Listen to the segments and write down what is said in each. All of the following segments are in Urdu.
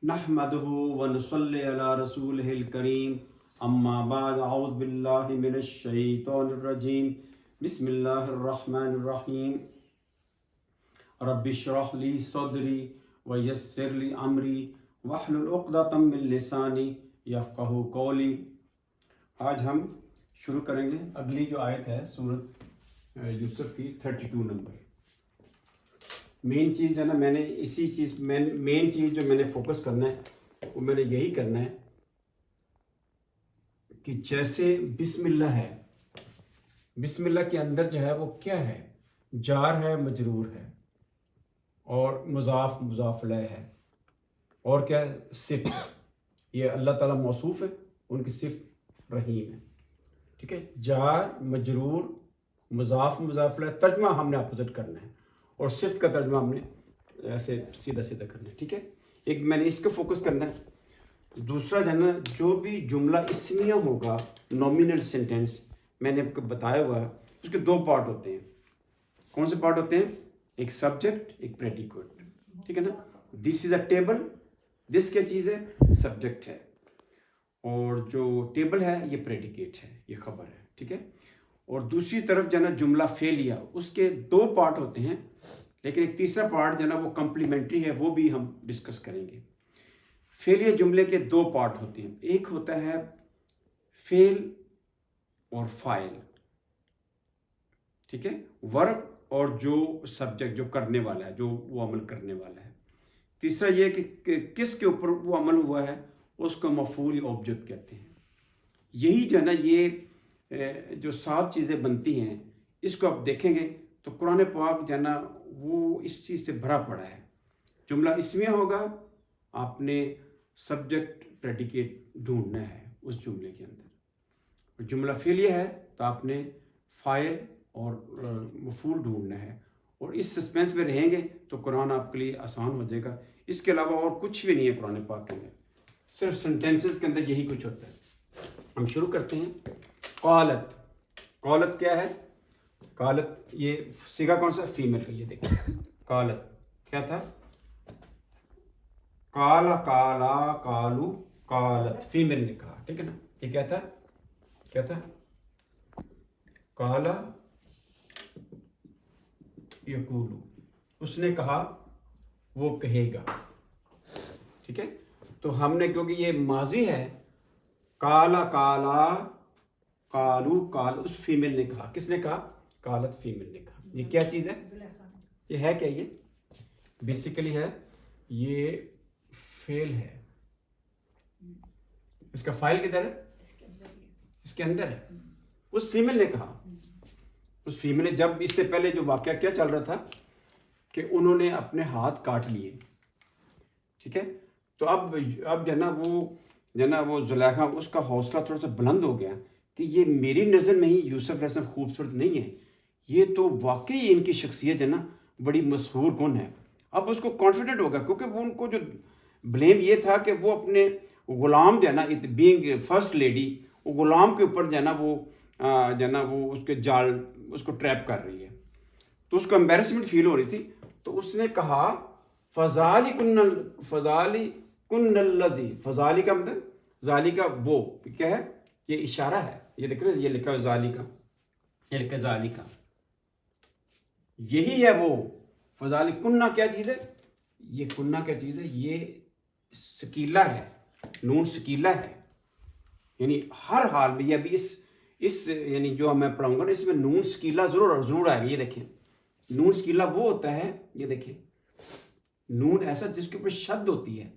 نحمده ونصلي على رسوله الكريم اما بعد اعوذ بالله من الشيطان الرجيم بسم الله الرحمن الرحيم رب اشرح لي صدري ويسر لي امري واحلل عقدة من لساني يفقهوا قولي۔ آج ہم شروع کریں گے اگلی جو آیت ہے سورۃ یوسف کی 32 نمبر۔ مین چیز ہے نا، میں نے اسی چیز مین چیز جو میں نے فوکس کرنا ہے وہ میں نے یہی کرنا ہے کہ جیسے بسم اللہ ہے، بسم اللہ کے اندر جو ہے وہ کیا ہے، جار ہے، مجرور ہے، اور مضاف مضاف الیہ ہے، اور کیا ہے، صفت۔ یہ اللہ تعالیٰ موصوف ہے، ان کی صفت رحیم ہے، ٹھیک ہے۔ جار مجرور مضاف مضاف الیہ، ترجمہ ہم نے اپوزٹ کرنا ہے، اور صفت کا ترجمہ ہم نے ایسے سیدھا سیدھا کرنا ہے، ٹھیک ہے۔ ایک میں نے اس کو فوکس کرنا ہے۔ دوسرا جو ہے نا، جو بھی جملہ اسمیہ ہوگا، نومینل سینٹینس، میں نے آپ کو بتایا ہوا ہے، اس کے دو پارٹ ہوتے ہیں۔ کون سے پارٹ ہوتے ہیں؟ ایک سبجیکٹ، ایک پریڈیکیٹ، ٹھیک ہے نا۔ دس از اے ٹیبل، دس کیا چیز ہے؟ سبجیکٹ ہے، اور جو ٹیبل ہے یہ پریڈیکیٹ ہے، یہ خبر ہے، ٹھیک ہے۔ اور دوسری طرف جو ہے نا جملہ فعلیہ، اس کے دو پارٹ ہوتے ہیں، لیکن ایک تیسرا پارٹ جو ہے نا وہ کمپلیمنٹری ہے، وہ بھی ہم ڈسکس کریں گے۔ فعلیہ جملے کے دو پارٹ ہوتے ہیں، ایک ہوتا ہے فعل اور فاعل، ٹھیک ہے، ورب اور جو سبجیکٹ جو کرنے والا ہے، جو وہ عمل کرنے والا ہے۔ تیسرا یہ کہ کس کے اوپر وہ عمل ہوا ہے، اس کو مفعول یا آبجیکٹ کہتے ہیں۔ یہی جو ہے نا، یہ جو 7 چیزیں بنتی ہیں، اس کو آپ دیکھیں گے تو قرآن پاک جو ہے نا وہ اس چیز سے بھرا پڑا ہے۔ جملہ اسمیہ ہوگا، آپ نے سبجیکٹ پریڈیکیٹ ڈھونڈنا ہے اس جملے کے اندر، اور جملہ فعلیہ ہے تو آپ نے فاعل اور مفعول ڈھونڈنا ہے، اور اس سسپینس میں رہیں گے تو قرآن آپ کے لیے آسان ہو جائے گا۔ اس کے علاوہ اور کچھ بھی نہیں ہے قرآن پاک کے اندر، صرف سینٹینسز کے اندر یہی کچھ ہوتا ہے۔ ہم شروع کرتے ہیں۔ قالت، قالت کیا ہے؟ قالت یہ صیغہ کون سا؟ فیمیل کا۔ یہ دیکھیں، قالت کیا تھا؟ کالا کالا کالو قالت، فیمیل نے کہا، ٹھیک ہے نا۔ یہ کیا تھا؟ کیا تھا؟ کالا یقولو، اس نے کہا، وہ کہے گا، ٹھیک ہے۔ تو ہم نے، کیونکہ یہ ماضی ہے، کالا کالا قالو قال، اس فیمیل نے کہا۔ کس نے کہا؟ قالت، فیمیل نے کہا۔ یہ کیا چیز ہے؟ یہ ہے کیا؟ یہ بیسیکلی ہے، یہ فعل ہے۔ اس کا فاعل کدھر ہے؟ اس کے اندر ہے۔ اس فیمیل نے کہا، اس فیمیل نے، جب اس سے پہلے جو واقعہ کیا چل رہا تھا کہ انہوں نے اپنے ہاتھ کاٹ لیے، ٹھیک ہے۔ تو اب جو ہے نا وہ زلیخا، اس کا حوصلہ تھوڑا سا بلند ہو گیا کہ یہ میری نظر میں ہی یوسف علیہ السلام خوبصورت نہیں ہے، یہ تو واقعی ان کی شخصیت ہے نا بڑی مسحور کن ہے۔ اب اس کو کانفیڈنٹ ہوگا، کیونکہ وہ ان کو جو بلیم یہ تھا کہ وہ اپنے غلام جو ہے نا، بینگ فرسٹ لیڈی، وہ غلام کے اوپر جو ہے نا وہ اس کے جال، اس کو ٹریپ کر رہی ہے، تو اس کو امبیرسمنٹ فیل ہو رہی تھی۔ تو اس نے کہا فذالکن الذی، فذالی کا مطلب، ذالی کا وہ کیا ہے؟ یہ اشارہ ہے، یہ دیکھ رہے ہیں، یہ لکھا ہے ذالی کا، یہ لکھا ہے ذالی کا، یہی ہے وہ فضالی۔ کنہ کیا چیز ہے؟ یہ کنہ کیا چیز ہے؟ یہ سکیلہ ہے، نون سکیلہ ہے، یعنی ہر حال میں، یہ ابھی اس یعنی جو میں پڑھاؤں گا نا، اس میں نون سکیلہ ضرور آئے گا۔ یہ دیکھیں، نون سکیلہ وہ ہوتا ہے، یہ دیکھیں، نون ایسا جس کے اوپر شد ہوتی ہے،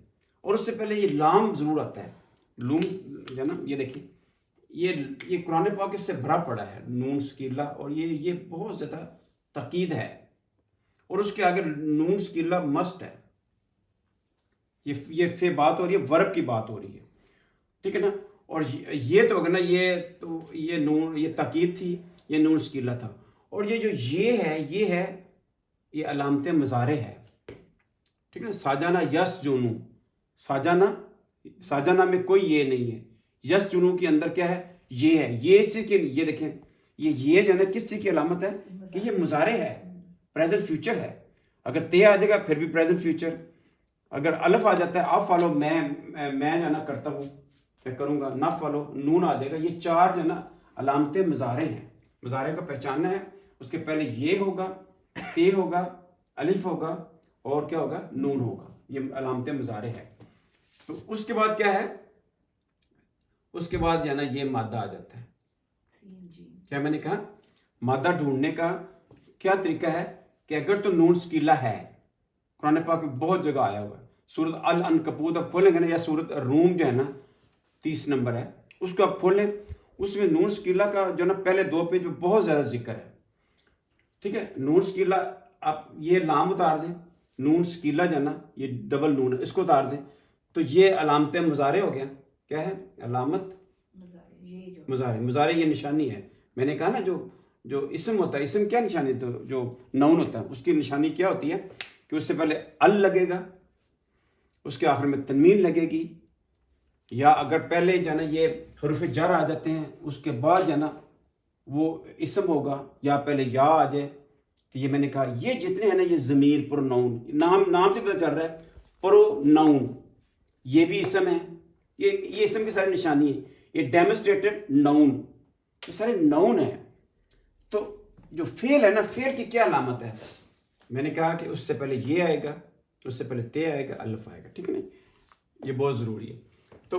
اور اس سے پہلے یہ لام ضرور آتا ہے، لوم جو ہے نا، یہ دیکھیں، یہ قرآن پاک اس سے بھرا پڑا ہے، نون سکیلہ، اور یہ بہت زیادہ تاکید ہے، اور اس کے آگے نون سکیلہ مسٹ ہے۔ یہ فی بات ہو رہی ہے، ورب کی بات ہو رہی ہے، ٹھیک ہے نا۔ اور یہ تو اگر نا، یہ نون، یہ تاکید تھی، یہ نون سکیلہ تھا، اور یہ جو یہ علامت مضارع ہے، ٹھیک ہے نا۔ ساجانہ یس جنو، ساجانہ میں کوئی یہ نہیں ہے، یس جنو کے اندر کیا ہے؟ یہ ہے، یہ اس چیز کی، یہ دیکھیں، یہ جو ہے نا کس چیز کی علامت ہے؟ کہ یہ مضارع ہے، پریزنٹ فیوچر ہے۔ اگر تے آ جائے گا پھر بھی پریزنٹ فیوچر، اگر الف آ جاتا ہے اف والو میں جو نا کرتا ہوں، میں کروں گا، نف والو نون آ جائے گا. یہ چار جو ہے نا علامت مضارع ہیں. مضارع کو پہچاننا ہے. اس کے پہلے یہ ہوگا، تے ہوگا، الف ہوگا اور کیا ہوگا، نون ہوگا. یہ علامت مضارع ہے. تو اس کے بعد کیا ہے، اس کے بعد جو ہے نا یہ مادہ آ جاتا ہے. کیا میں نے کہا، مادہ ڈھونڈنے کا کیا طریقہ ہے کہ اگر تو نون سکیلا ہے، قرآن پاک میں بہت جگہ آیا ہوا ہے. سورت العنکبوت آپ کھولیں گے نا، یا سورت روم جو ہے نا 30 نمبر ہے، اس کو آپ کھولیں. اس میں نون سکیلا کا جو نا پہلے 2 پیج میں بہت زیادہ ذکر ہے. ٹھیک ہے، نون سکیلا آپ یہ لام اتار دیں، نون سکیلا جو ہے نا یہ ڈبل نون ہے، اس کو اتار دیں تو یہ علامت مضارع ہو گیا. کیا ہے، علامت مضارع. مضارع یہ نشانی ہے. میں نے کہا نا جو اسم ہوتا ہے، اسم کیا نشانی، تو جو نون ہوتا ہے اس کی نشانی کیا ہوتی ہے کہ اس سے پہلے ال لگے گا، اس کے آخر میں تنوین لگے گی، یا اگر پہلے جو ہے نا یہ حروف جر آ جاتے ہیں اس کے بعد جو ہے نا وہ اسم ہوگا، یا پہلے یا آ جائے. تو یہ میں نے کہا یہ جتنے ہیں نا یہ ضمیر پروناؤن، نام سے پتہ چل رہا ہے پروناؤن، یہ بھی اسم ہے. یہ اسم کی ساری نشانی ہے. یہ ڈیمونسٹریٹڈ ناؤن، یہ سارے ناؤن ہیں. تو جو فعل ہے نا، فعل کی کیا علامت ہے، میں نے کہا کہ اس سے پہلے یہ آئے گا، اس سے پہلے تے آئے گا، الف آئے گا. ٹھیک ہے نا، یہ بہت ضروری ہے. تو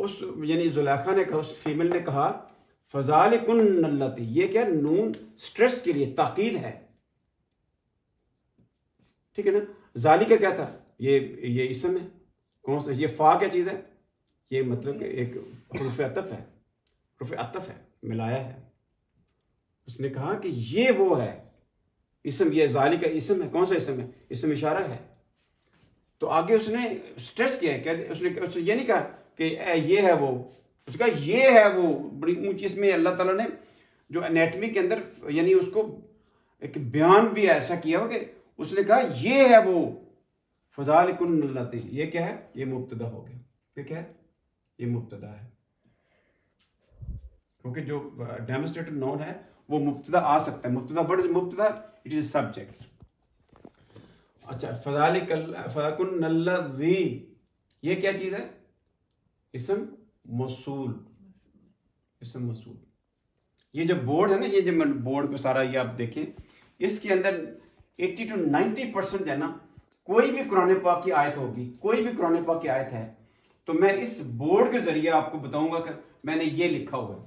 اس یعنی زلیخا نے کہا، اس فیمل نے کہا فذالکن اللتی، یہ کیا نون سٹریس کے لیے تاکید ہے. ٹھیک ہے نا. ذالک کا کیا تھا، یہ اسم ہے. کون سا، یہ فا کیا چیز ہے، یہ مطلب کہ ایک حروف عطف ہے، حروف عطف ہے، ملایا ہے. اس نے کہا کہ یہ وہ ہے اسم، یہ ذالک کا اسم ہے. کون سا اسم ہے، اسم اشارہ ہے. تو آگے اس نے سٹریس کیا ہے، اس نے یہ نہیں کہا کہ یہ ہے وہ، اس نے کہا یہ ہے وہ بڑی اونچی. اس میں اللہ تعالیٰ نے جو انیٹمی کے اندر یعنی اس کو ایک بیان بھی ایسا کیا ہو کہ اس نے کہا یہ ہے وہ فذالکن اللتی. یہ کیا ہے، یہ مبتدا ہو گیا. یہ کیا ہے، یہ مبتدا ہے، کیونکہ جو ڈیمونسٹریٹڈ نون ہے وہ مبتدا آ سکتا ہے. مبتدا اٹ از سبجیکٹ. اچھا، فذالکن الذی، یہ کیا چیز ہے، اسم موصول. اسم موصول. یہ جو بورڈ ہے نا، یہ جو بورڈ کو سارا یہ آپ دیکھیں، اس کے اندر 80 to 90% ہے نا، کوئی بھی قرآن پاک کی آیت ہوگی، کوئی بھی قرآن پاک کی آیت ہے تو میں اس بورڈ کے ذریعے آپ کو بتاؤں گا کہ میں نے یہ لکھا ہوا ہے.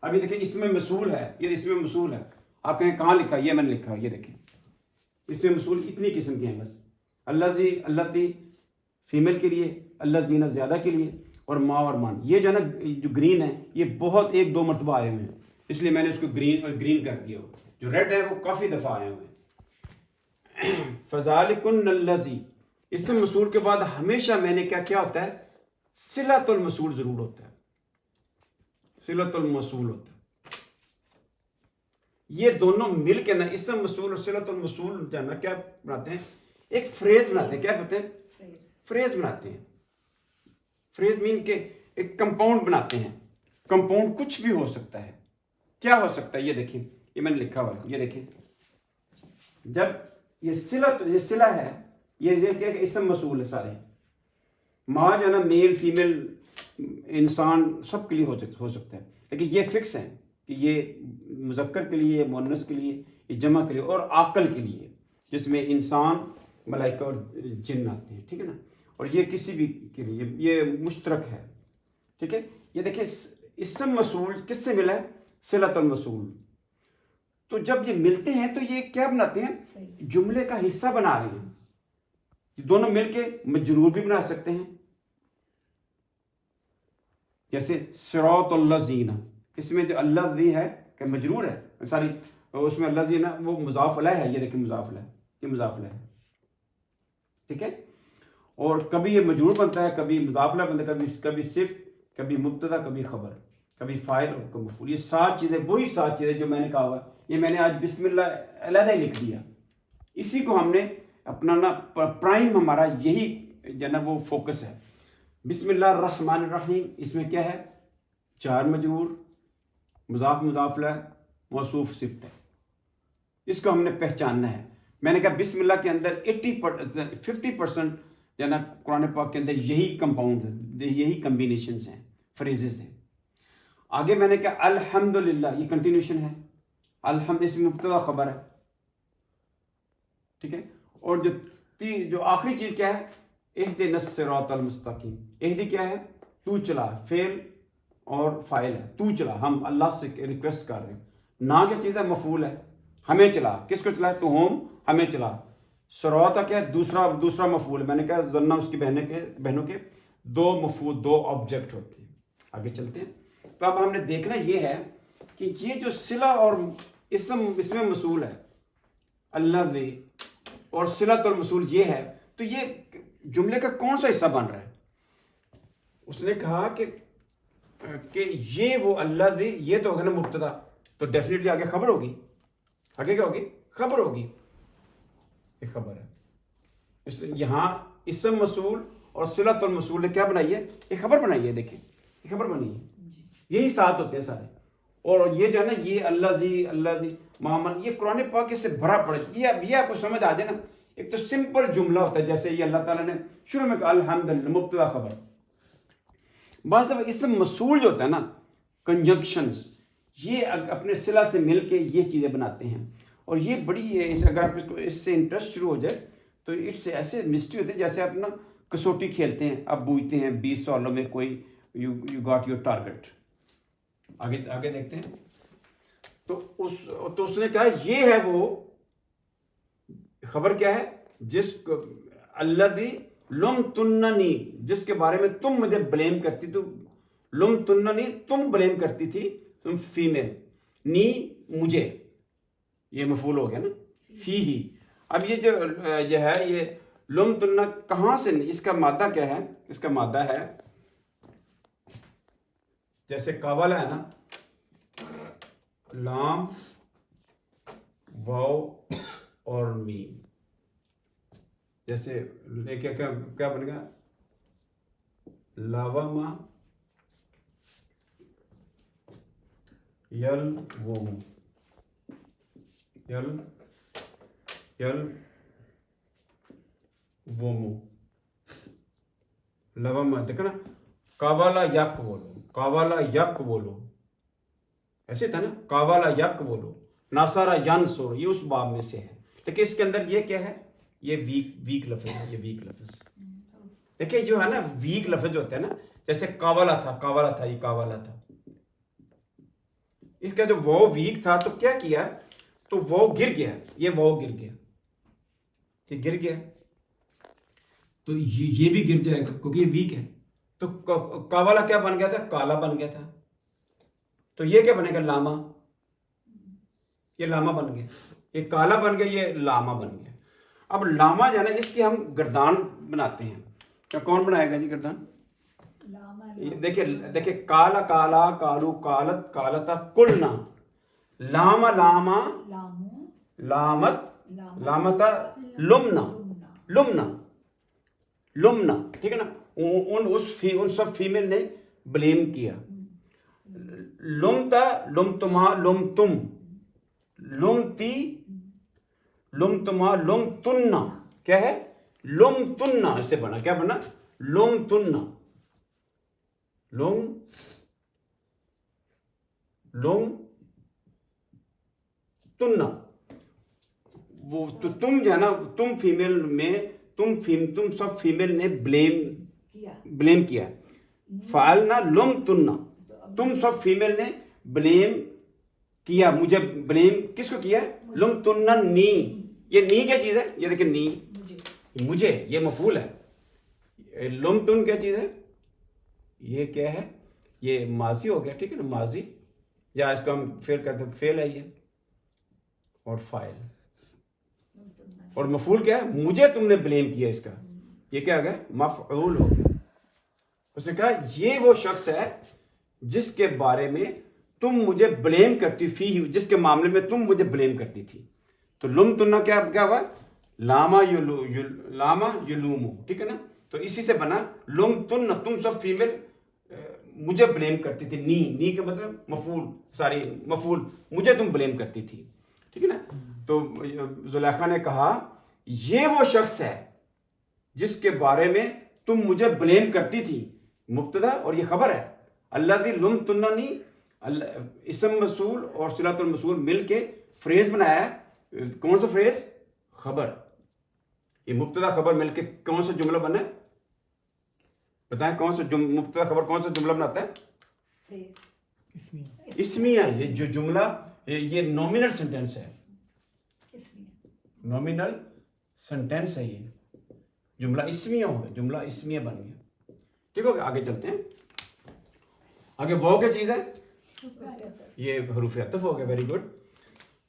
ابھی دیکھیں اس میں موصول ہے، یہ اس میں موصول ہے. آپ کہیں کہاں لکھا، یہ میں نے لکھا، یہ دیکھیں اس میں موصول اتنی قسم کے ہیں بس. اللتی فیمیل کے لیے، الذین زیادہ کے لیے، اور ما اور مان. یہ جو ہے نا جو گرین ہے یہ بہت 1-2 مرتبہ آئے ہوئے ہیں، اس لیے میں نے اس کو گرین کر دیا. جو ریڈ ہے وہ کافی دفعہ آئے ہوئے ہیں. فذالکن الذی، اسم موصول کے بعد ہمیشہ میں نے کیا ہوتا ہے، صلۃ الموصول ضرور ہوتا ہے. صلۃ الموصول ہوتا ہے. یہ دونوں مل کے نا اسم موصول اور صلۃ الموصول جو ہے نا کیا بناتے ہیں، ایک فریز بناتے ہیں. کیا کہتے ہیں، فریز بناتے ہیں. فریز مین کے ایک کمپاؤنڈ بناتے ہیں. کمپاؤنڈ کچھ بھی ہو سکتا ہے. کیا ہو سکتا ہے، یہ دیکھیں، یہ میں نے لکھا ہوا ہے، یہ دیکھیں. جب یہ صلہ ہے، یہ کہ اسم موصول ہے سارے. ماں جو ہے نا میل فیمیل انسان سب کے لیے ہو سکتا ہے، لیکن یہ فکس ہے کہ یہ مذکر کے لیے، مؤنث کے لیے، یہ جمع کے لیے، اور عاقل کے لیے جس میں انسان، ملائکہ اور جن آتے ہیں. ٹھیک ہے نا. اور یہ کسی بھی کے لیے یہ مشترک ہے. ٹھیک ہے. یہ دیکھیں اسم موصول کس سے ملا ہے، صلۃ الموصول. تو جب یہ ملتے ہیں تو یہ کیا بناتے ہیں، جملے کا حصہ بنا رہے ہیں. یہ دونوں مل کے مجرور بھی بنا سکتے ہیں، جیسے صراط الذین، اس میں جو اللہ ذی ہے کہ مجرور ہے ساری، اس میں اللہ ذی نا وہ مضاف الیہ ہے. یہ دیکھیں مضاف الیہ، یہ مضاف الیہ ہے. ٹھیک ہے. اور کبھی یہ مجرور بنتا ہے، کبھی مضاف الیہ بنتا ہے، کبھی صفت، کبھی مبتدا، کبھی خبر، کبھی فاعل اور کبھی مفعول. یہ 7 چیزیں، وہی 7 چیزیں جو میں نے کہا ہوا، یہ میں نے آج بسم اللہ علیحدہ ہی لکھ دیا. اسی کو ہم نے اپنا نا پرائم، ہمارا یہی جو ہے نا وہ فوکس ہے. بسم اللہ الرحمن الرحیم، اس میں کیا ہے، 4 مجرور، مضاف، مضاف الیہ، موصوف، صفت ہے. اس کو ہم نے پہچاننا ہے. میں نے کہا بسم اللہ کے اندر 50% نا قرآن پاک کے اندر یہی کمپاؤنڈ، یہی کمبینیشنز ہیں، فریزز ہیں. آگے میں نے کہا الحمدللہ، یہ کنٹینیوشن ہے. الحمد اس میں مبتدا خبر ہے، ٹھیک ہے. اور جو آخری چیز کیا ہے، اہدنا الصراط المستقیم. اہدی کیا ہے؟ تو چلا، فعل اور فاعل ہے. تو چلا، ہم اللہ سے ریکویسٹ کر رہے ہیں. نا کیا چیز ہے؟ مفعول ہے. ہمیں چلا، کس کو چلا؟ تو ہم، ہمیں چلا. صراط کیا ہے؟ دوسرا مفعول ہے. میں نے کہا ذنہ اس کی بہنوں کے دو مفعول، دو آبجیکٹ ہوتے ہیں. آگے چلتے ہیں. تو اب ہم نے دیکھنا یہ ہے کہ یہ جو صلہ اور اسم اس میں موصول ہے، الذی، اور صلۃ الموصول یہ ہے، تو یہ جملے کا کون سا حصہ بن رہا ہے؟ اس نے کہا کہ یہ وہ الذی، یہ تو ہوگا نا مبتدا، تو ڈیفینیٹلی آگے خبر ہوگی. آگے کیا ہوگی؟ خبر ہوگی. یہ خبر ہے. یہاں اسم موصول اور صلۃ الموصول نے کیا بنائی ہے؟ یہ خبر بنائی ہے. دیکھیں یہ خبر بنی ہے. یہی ساتھ ہوتے ہیں سارے. اور یہ جو ہے نا، یہ الذی محمد، یہ قرآن پاک سے بھرا پڑا. یہ آپ کو سمجھ آ جائے نا، ایک تو سمپل جملہ ہوتا ہے، جیسے یہ اللہ تعالیٰ نے شروع میں کہا الحمدللہ، مبتدا خبر. بعض دفعہ اسم موصول جو ہوتا ہے نا، کنجنکشنز، یہ اپنے صلہ سے مل کے یہ چیزیں بناتے ہیں. اور یہ بڑی ہے، اگر آپ اس سے انٹرسٹ شروع ہو جائے تو اس سے ایسے مسٹری ہوتے ہیں جیسے آپ نا کسوٹی کھیلتے ہیں، آپ بوجھتے ہیں 20 سوالوں میں کوئی یو گاٹ یور ٹارگیٹ. آگے دیکھتے ہیں. تو اس نے کہا یہ ہے وہ خبر. کیا ہے؟ جس الذی لم تننی، جس کے بارے میں تم مجھے بلیم کرتی. تو لم تننی، تم بلیم کرتی تھی، تم فیمیل. نی، مجھے، یہ مفعول ہو گیا نا، فی ہی. اب یہ جو ہے یہ لم تننا کہاں سے، اس کا مادہ کیا ہے؟ اس کا مادہ ہے جیسے قابلہ ہے نا، لام، واو اور میم. جیسے کیا بنے گا؟ لاوما یل ووم، یل وومو. لوما دیکھنا، کاوالا یک بولو، کاوالا یک بولو، ایسے تھا نا، کاوالا یک بولو. ناصارا ینصر، یہ اس باب میں سے ہے. لیکن اس کے اندر یہ کیا ہے؟ یہ ویک لفظ ہے. یہ ویک لفظ دیکھیں جو ہے نا، ویک لفظ جو ہوتا ہے نا، جیسے کاوالا تھا، یہ کاوالا تھا. اس کا جو وہ ویک تھا تو کیا کیا؟ تو وہ گر گیا. یہ وہ گر گیا، یہ گر گیا، تو یہ بھی گر جائے گا کیونکہ یہ ویک ہے. تو کاوالا کیا بن گیا تھا؟ کالا بن گیا تھا. تو یہ کیا بنے گا؟ لاما. یہ لاما بن گیا. یہ کالا بن گیا، یہ لاما بن گیا. اب لاما جو ہے نا، اس کی ہم گردان بناتے ہیں. کیا کون بنائے گا جی گردان؟ دیکھیں کالا کالا، کالو کالت، کالتا کلنا. Lama Lama, لامت لامتا، لمنا لمنا لمنا. ٹھیک ہے نا. ان سب فیمیل نے بلیم کیا. لمتا، لمتما، لمتم، لمتی، لمتما، لمتنا. کیا ہے؟ لمتنا. اس سے بنا کیا بنا؟ لمتنا. لم تننا. وہ تو تم جو ہے نا، تم فیمیل میں تم سب فیمیل نے بلیم کیا. فعلنا لم تننا، تم سب فیمیل نے بلیم کیا، مجھے بلیم کس کو کیا؟ لم تننا نی. یہ نی کیا چیز ہے؟ یہ دیکھیں نی، مجھے، یہ مفعول ہے. لم تن کیا چیز ہے؟ یہ کیا ہے؟ یہ ماضی ہو گیا. ٹھیک ہے نا، ماضی، یا اس کو ہم فعل کرتے ہیں، فعل ہے یہ، اور فاعل. اور مفعول کیا ہے؟ مجھے تم نے بلیم کیا. اس کا یہ کیا گیا؟ مفعول ہو گیا. اس نے کہا یہ وہ شخص ہے جس کے بارے میں تم مجھے بلیم کرتی فی، جس کے معاملے میں تم مجھے بلیم کرتی تھی. تو لم تننا کیا ہوا؟ لاما یلومو. ٹھیک ہے نا. تو اسی سے بنا لم تننا، تم سب فیمیل مجھے بلیم کرتی تھی. نی کا مطلب مفعول، مجھے تم بلیم کرتی تھی. ٹھیک ہے نا. تو زلیخا نے کہا یہ وہ شخص ہے جس کے بارے میں تم مجھے بلیم کرتی تھی. مبتدا اور یہ خبر ہے. الذی لمتننی، اسم موصول اور صلۃ الموصول مل کے فریز بنایا ہے. کون سا فریز؟ خبر. یہ مبتدا خبر مل کے کون سا جملہ بنا ہے؟ بتائیں کون سا مبتدا خبر کون سا جملہ بناتا ہے؟ اسمیہ. یہ جو جملہ یہ نومینل سینٹینس ہے. نومینل سینٹینس ہے. یہ جملہ اسمیہ ہو گیا، جملہ اسمیہ بن گیا. ٹھیک ہو گیا. آگے چلتے ہیں. آگے واو کیا چیز ہے؟ یہ حروف عطف ہو گیا. Very good.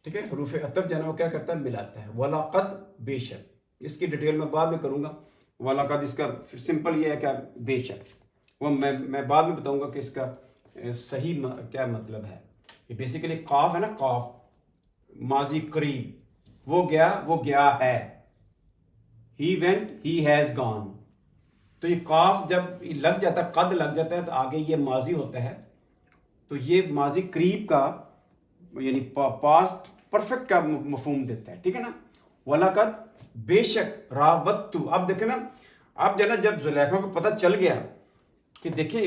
ٹھیک ہے. حروف عطف جو ہے وہ کیا کرتا ہے؟ ملاتا ہے. وَلَقَدْ بے شک. اس کی ڈیٹیل میں بعد میں کروں گا. وَلَقَدْ اس کا سمپل یہ ہے کہ بے شک. وہ میں بعد میں بتاؤں گا کہ اس کا صحیح کیا مطلب ہے. یہ بیسیکلی قاف ہے نا، قاف ماضی قریب. وہ گیا ہے. He went, he has gone. تو یہ قاف جب لگ جاتا ہے، قد لگ جاتا ہے، تو آگے یہ ماضی ہوتا ہے. تو یہ ماضی قریب کا یعنی پاسٹ پرفیکٹ کا مفہوم دیتا ہے. ٹھیک ہے نا. وَلَقَدْ بے شک راوَدتُّ. اب دیکھیں نا، اب جو ہے نا جب زلیخا کو پتہ چل گیا کہ دیکھیں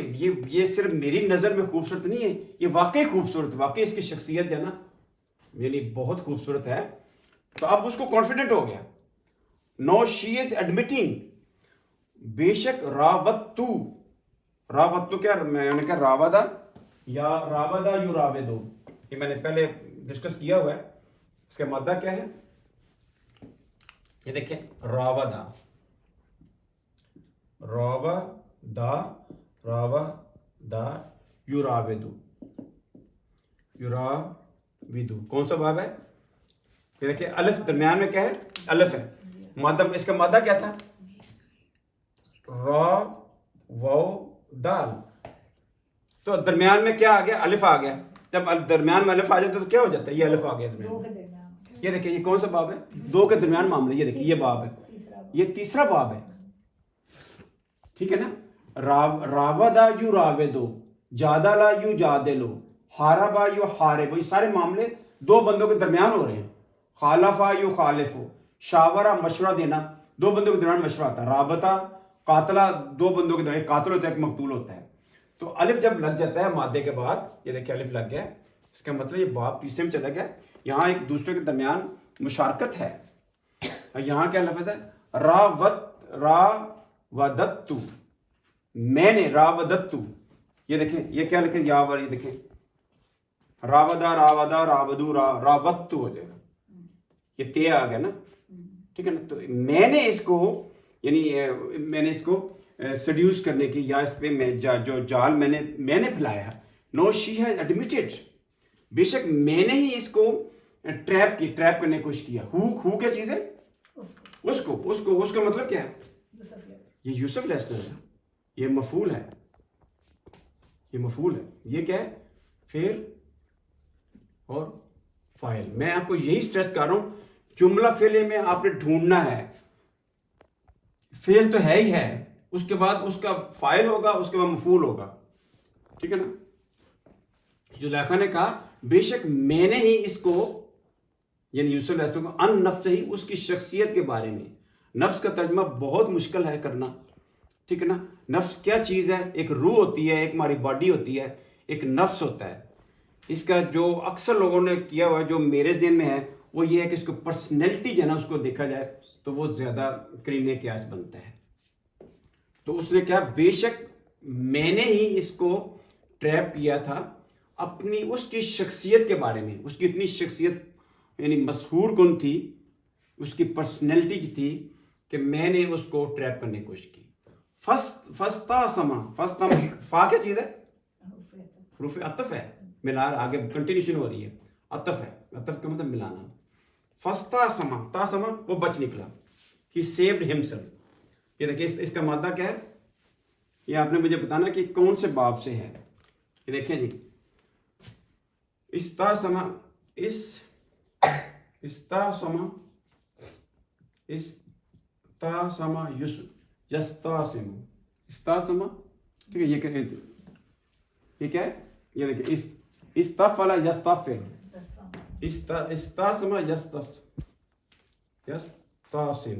یہ صرف میری نظر میں خوبصورت نہیں ہے، یہ واقعی خوبصورت، واقعی اس کی شخصیت جو ہے نا یعنی بہت خوبصورت ہے. تو اب اس کو کانفیڈنٹ ہو گیا. نو شی از ایڈمٹنگ. بے شک راوَدتُّ. راوَدتُّ کیا میں نے کہا راوَدہ یا راوَدہ یو راوِدُ. یہ میں نے پہلے ڈسکس کیا ہوا ہے. اس کا مادہ کیا ہے؟ یہ دیکھیں راوَدہ، راوَدہ یراوِدُ. یراوِدُ کون سا باب ہے؟ یہ دیکھیں الف درمیان میں کیا ہے؟ الف ہے. مادہ، اس کا مادہ کیا تھا؟ را واو دال. تو درمیان میں کیا آ گیا؟ الف آ گیا. جب درمیان میں الف آ جاتا ہے تو کیا ہو جاتا ہے؟ یہ الف آ گیا درمیان. یہ دیکھیں یہ کون سا باب ہے؟ دو کے درمیان معاملہ. یہ دیکھیں یہ باب ہے، یہ تیسرا باب ہے. ٹھیک ہے نا. راوَدَ یو راوِدُ، جادلا یو جادلو، حاربا یو حارب. یہ سارے معاملے دو بندوں کے درمیان ہو رہے ہیں. خالفا یو خالفو، شاورہ مشورہ دینا، دو بندوں کے درمیان مشورہ آتا ہے. رابطہ قاتلہ، دو بندوں کے درمیان قاتل ہوتا ہے، ایک مقتول ہوتا ہے. تو الف جب لگ جاتا ہے مادے کے بعد، یہ دیکھیں الف لگ گیا، اس کا مطلب یہ باب تیسرے میں چلا گیا. یہاں ایک دوسرے کے درمیان مشارکت ہے. یہاں کیا لفظ ہے؟ راودتو. میں نے راودتو. یہ دیکھیں یہ کیا لکھیں؟ یا ور. یہ دیکھیں راودہ راودو راوتو ہو جائے گا. یہ تے آ گیا نا. ٹھیک ہے نا. تو میں نے اس کو یعنی میں نے اس کو سیڈیوس کرنے کی یا اس پہ جو جال میں نے پھیلایا. نو شی ہیز ایڈمیٹڈ. بے شک میں نے ہی اس کو ٹریپ کرنے کی کوشش کیا. ہو کیا چیز ہے؟ اس کا مطلب کیا ہے؟ یہ یوسف علیہ السلام ہے. یہ مفعول ہے. یہ کیا ہے؟ فعل اور فاعل. میں آپ کو یہی سٹریس کر رہا ہوں. جملہ فعل میں آپ نے ڈھونڈنا ہے. فعل تو ہے ہی ہے، اس کے بعد اس کا فاعل ہوگا، اس کے بعد مفعول ہوگا. ٹھیک ہے نا. زلیخا نے کہا بے شک میں نے ہی اس کو یعنی یوسف علیہ السلام کو ان نفس ہی، اس کی شخصیت کے بارے میں. نفس کا ترجمہ بہت مشکل ہے کرنا. ٹھیک ہے نا. نفس کیا چیز ہے؟ ایک روح ہوتی ہے، ایک ہماری باڈی ہوتی ہے، ایک نفس ہوتا ہے. اس کا جو اکثر لوگوں نے کیا ہوا ہے، جو میرے ذہن میں ہے، وہ یہ ہے کہ اس کو پرسنالٹی جو ہے نا اس کو دیکھا جائے تو وہ زیادہ قرین قیاس بنتا ہے. تو اس نے کہا بے شک میں نے ہی اس کو ٹریپ کیا تھا اپنی اس کی شخصیت کے بارے میں. اس کی اتنی شخصیت یعنی مسحور کن تھی، اس کی پرسنالٹی کی تھی کہ میں نے اس کو ٹریپ کرنے کی کوشش کی. فا کیا چیز ہے؟ حروف عطف ہے. ملا آگے کنٹینیوشن ہو رہی ہے. عطف ہے. عطف کا مطلب ملانا. فاستاسما وہ بچ نکلا. ہی سیوڈ ہمسیلف. یہ دیکھیں اس کا مادہ کیا ہے؟ یہ آپ نے مجھے بتانا کہ کون سے باب سے ہے. یہ دیکھیں جی استاسما یستاسم. استاسما. ٹھیک ہے. یہ کیا ہے؟ یہ دیکھیں استفلا یستفل. استاسما یستاسم.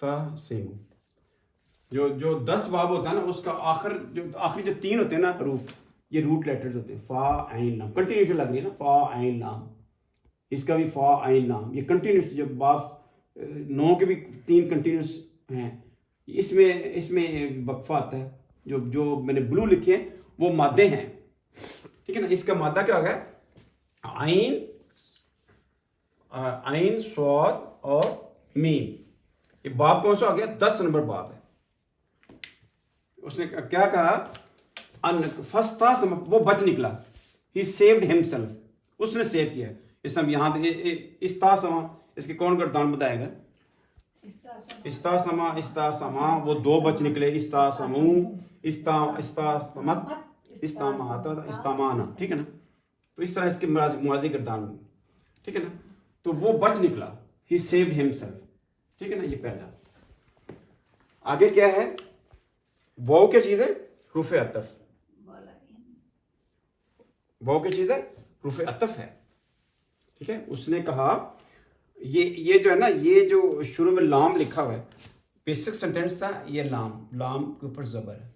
تا سین جو 10 باب ہوتا ہے نا اس کا آخری جو 3 ہوتے ہیں نا حروف یہ روٹ لیٹرز ہوتے ہیں. فا عین لام کنٹینیوشن لگ رہی ہے نا, فا عین لام, اس کا بھی فا عین لام, یہ کنٹینیوس جب باب 9 کے بھی 3 کنٹینیوس ہیں. اس میں وقفہ آتا ہے. جو میں نے بلو لکھے ہیں وہ مادے ہیں, ٹھیک ہے نا. اس کا مادہ کیا ہوگا, عین صاد اور میم. یہ باب کون سا ہو گیا, 10 نمبر باب ہے. اس نے کیا کہا, وہ بچ نکلا, ہی سیوڈ ہمسیلف, اس نے سیو کیا. اس میں یہاں استاسما, اس کے کون گردان بتائے گا, استاسما وہ 2 بچ نکلے, استاسمو, استاسمت, استامانا, ٹھیک ہے نا. تو اس طرح اس کے ماضی گردان, ٹھیک ہے نا. تو وہ بچ نکلا, ہی سیوڈ ہمسیلف, ٹھیک ہے نا. یہ پہلا. آگے کیا ہے, واو کیا چیز ہے, حروف عطف. واو کیا چیز ہے, حروف عطف ہے, ٹھیک ہے. اس نے کہا یہ جو ہے نا, یہ جو شروع میں لام لکھا ہوا ہے, بیسک سینٹینس تھا, یہ لام کے اوپر زبر ہے.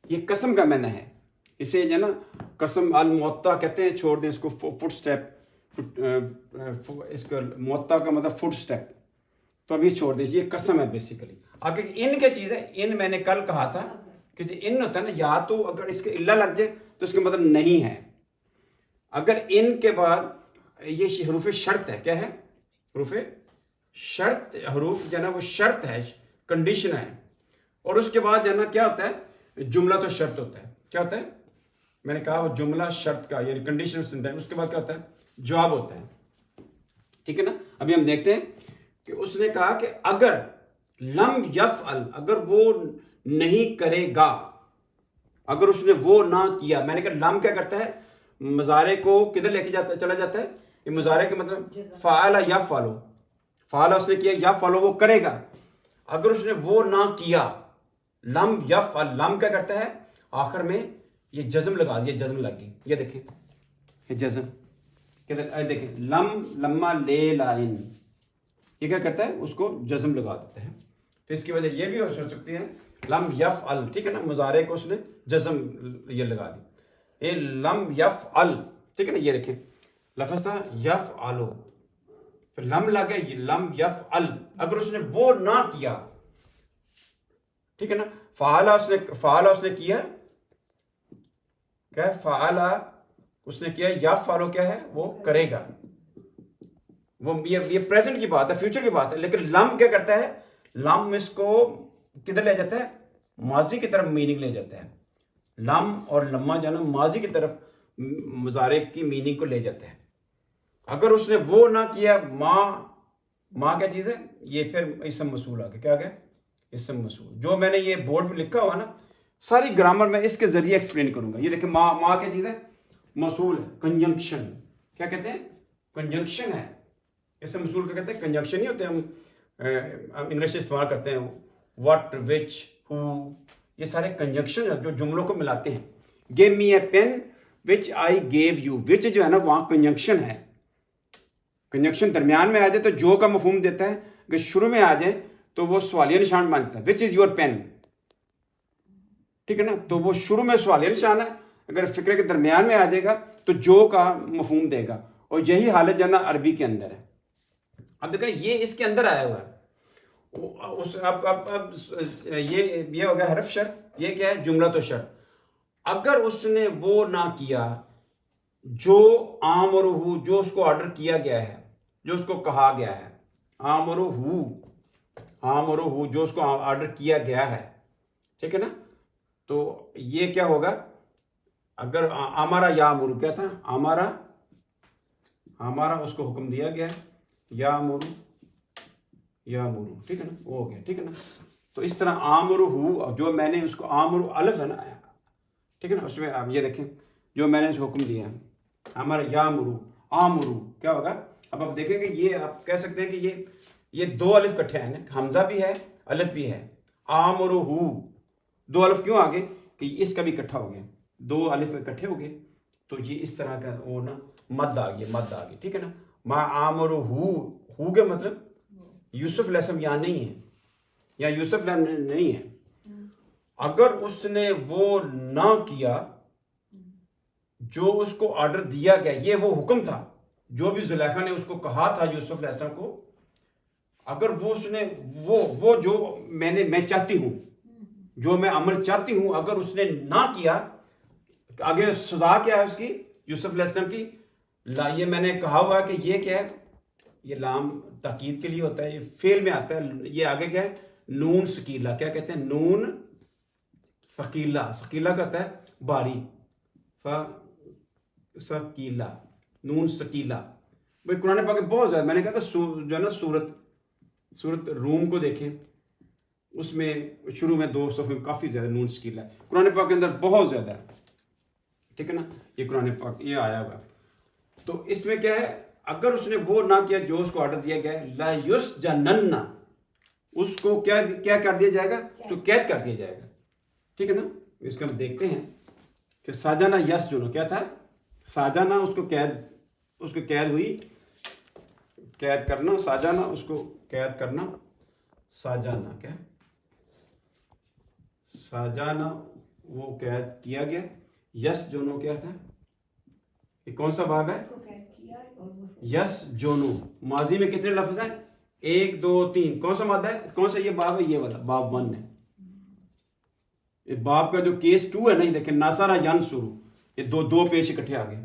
یہ قسم کا معنی ہے. اسے جو ہے نا قسم المعطا کہتے ہیں, چھوڑ دیں اس کو, فٹ سٹیپ, اس کا معطا کا مطلب فٹ سٹیپ, تو ابھی چھوڑ دیں, یہ قسم ہے بیسیکلی. آگے ان کیا چیز ہے, ان میں نے کل کہا تھا کہ جو ان ہوتا ہے نا, یا تو اگر اس کے اللہ لگ جائے تو اس کا مطلب نہیں ہے. اگر ان کے بعد یہ حروف شرط ہے, کیا ہے, حروف شرط, حروف جو ہے نا وہ شرط ہے, کنڈیشن ہے. اور اس کے بعد جو ہے نا کیا ہوتا ہے, جملہ تو شرط ہوتا ہے. کیا ہوتا ہے, میں نے کہا وہ جملہ شرط کا یعنی کنڈیشنل سینٹینس. اس کے بعد کیا ہوتا ہے, جواب ہوتا ہے, ٹھیک ہے نا. ابھی ہم دیکھتے ہیں کہ اس نے کہا کہ اگر لم یفعل, اگر وہ نہیں کرے گا, اگر اس نے وہ نہ کیا. میں نے کہا لم کیا کرتا ہے, مضارع کو کدھر لے کے چلا جاتا ہے. یہ مضارع کا مطلب فعل یفعل, فعل اس نے کیا, یفعل وہ کرے گا. اگر اس نے وہ نہ کیا, لم یفعل, لم کیا کرتا ہے, آخر میں یہ جزم لگا دیا, جزم لگ گئی. یہ دیکھیں, یہ جزم دیکھیں, لما لے لائن, یہ کیا کرتا ہے, اس کو جزم لگا دیتا ہے. تو اس کی وجہ یہ بھی ہو سکتی ہے لم یفعل, ٹھیک ہے نا, مضارع کو اس نے جزم یہ لگا دی. یہ لم یفعل, ٹھیک ہے نا. یہ دیکھیں لفظ تھا یفعلو, پھر لم لگا, یہ لم یفعل, اگر اس نے وہ نہ کیا, ٹھیک ہے نا. فعل اس نے کیا, کیا فعل اس نے کیا, یفعلو کیا ہے, وہ کرے گا. وہ یہ پریزنٹ کی بات ہے, فیوچر کی بات ہے. لیکن لم کیا کرتا ہے, لم اس کو کدھر لے جاتا ہے, ماضی کی طرف میننگ لے جاتا ہے. لم اور لما جو ہے نا ماضی کی طرف مضارع کی میننگ کو لے جاتا ہے. اگر اس نے وہ نہ کیا, ماں کیا چیز ہے, یہ پھر اسم موصول آ گیا. کیا گیا, اسم موصول. جو میں نے یہ بورڈ پہ لکھا ہوا نا, ساری گرامر میں اس کے ذریعے ایکسپلین کروں گا. یہ دیکھیں, ماں کیا چیز ہے, موصول ہے, کنجنکشن. کیا کہتے ہیں, کنجنکشن ہے. اسم موصول کا کہتے ہیں کنجنکشن. نہیں ہوتے, ہم انگلش استعمال کرتے ہیں, وٹ, وچ, ہو, یہ سارے کنجنکشن ہیں جو جملوں کو ملاتے ہیں. Give me a pen which I give you, which جو ہے نا وہاں کنجنکشن ہے. کنجنکشن درمیان میں آ جائے تو جو کا مفہوم دیتا ہے, اگر شروع میں آ جائے تو وہ سوالیہ نشان مان دیتا ہے. وچ از یور پین, ٹھیک ہے نا. تو وہ شروع میں سوالیہ نشان ہے, اگر فکرے کے درمیان میں آ جائے گا تو جو کا مفہوم دے گا. اور یہی حالت جو ہے نا عربی کے اندر ہے. اب دیکھیں یہ اس کے اندر آیا ہوا ہے. اب یہ ہو گیا حرف شرط. یہ کیا ہے, جملہ تو شرط. اگر اس نے وہ نہ کیا جو آمرہو, جو اس کو آرڈر کیا گیا ہے, جو اس کو کہا گیا ہے, آمرہو جو اس کو آرڈر کیا گیا ہے, ٹھیک ہے نا. تو یہ کیا ہوگا, اگر ہمارا یا مرو کیا تھا, ہمارا اس کو حکم دیا گیا ہے, یا مرو, ٹھیک ہے نا, وہ ہو گیا, ٹھیک ہے نا. تو اس طرح آمرہو, جو میں نے اس کو آمرو الف ہے نا, ٹھیک ہے نا, اس میں آپ یہ دیکھیں جو میں نے اس کو حکم دیا ہے, ہمارا یا مرو, آمرو کیا ہوگا. اب آپ دیکھیں گے, یہ آپ کہہ سکتے ہیں کہ یہ 2 الف کٹھے ہیں, حمزہ بھی ہے, الف بھی ہے. آمرہو 2 الف کیوں آگے, کہ اس کا بھی اکٹھا ہو گیا, 2 الف اکٹھے ہو گئے, تو یہ اس طرح کا وہ نا مد آ گئی, ٹھیک ہے نا. ما آمرہو, ہو کا مطلب یوسف علیہ السلام یہاں نہیں ہے یا یوسف علیہ السلام نہیں ہے. اگر اس نے وہ نہ کیا جو اس کو آرڈر دیا گیا، یہ وہ حکم تھا جو بھی زلیخا نے اس کو کہا تھا یوسف علیہ السلام کو، اگر وہ اس نے وہ جو میں چاہتی ہوں، جو میں عمل چاہتی ہوں، اگر اس نے نہ کیا، آگے سزا کیا ہے اس کی، یوسف علیہ السلام کی، یہ میں نے کہا ہوا کہ یہ کیا ہے، یہ لام تاکید کے لیے ہوتا ہے، یہ فعل میں آتا ہے. یہ آگے کیا ہے، نون سکیلا، کیا کہتے ہیں، نون ثقیلہ. ثقیلہ کا ہوتا ہے باری، ثقیلہ، نون ثقیلہ. بھائی قرآن پاک میں بہت زیادہ، میں نے کہا تھا جو ہے نا سورت روم کو دیکھیں، اس میں شروع میں 2 صفحے میں کافی زیادہ نون ثقیلہ ہے. قرآن پاک کے اندر بہت زیادہ ہے، ٹھیک ہے نا. یہ قرآن پاک یہ آیا ہوا ہے. تو اس میں کیا ہے، اگر اس نے وہ نہ کیا جو اس کو آرڈر دیا گیا ہے، لا یسجنن، اس کو کیا کر دیا جائے گا، اس کو قید کر دیا جائے گا. ٹھیک ہے نا. اس کو ہم دیکھتے ہیں کہ ساجانہ یس جو کیا تھا، ساجانہ اس کو قید ہوئی، قید کرنا، ساجانہ اس کو قید کرنا، ساجانہ کیا، ساجانہ وہ قید کیا گیا. یس جونو کیا تھا، یہ کون سا باب ہے، یس جونو. ماضی میں کتنے لفظ ہیں، 1 2 3. کون سا مادہ ہے، کون سا یہ باب ہے، یہ والا باب 1 ہے. یہ باب کا جو کیس 2 ہے نا، یہ دیکھیں، ناصرہ ینصرو، یہ دو پیش اکٹھے آ گئے.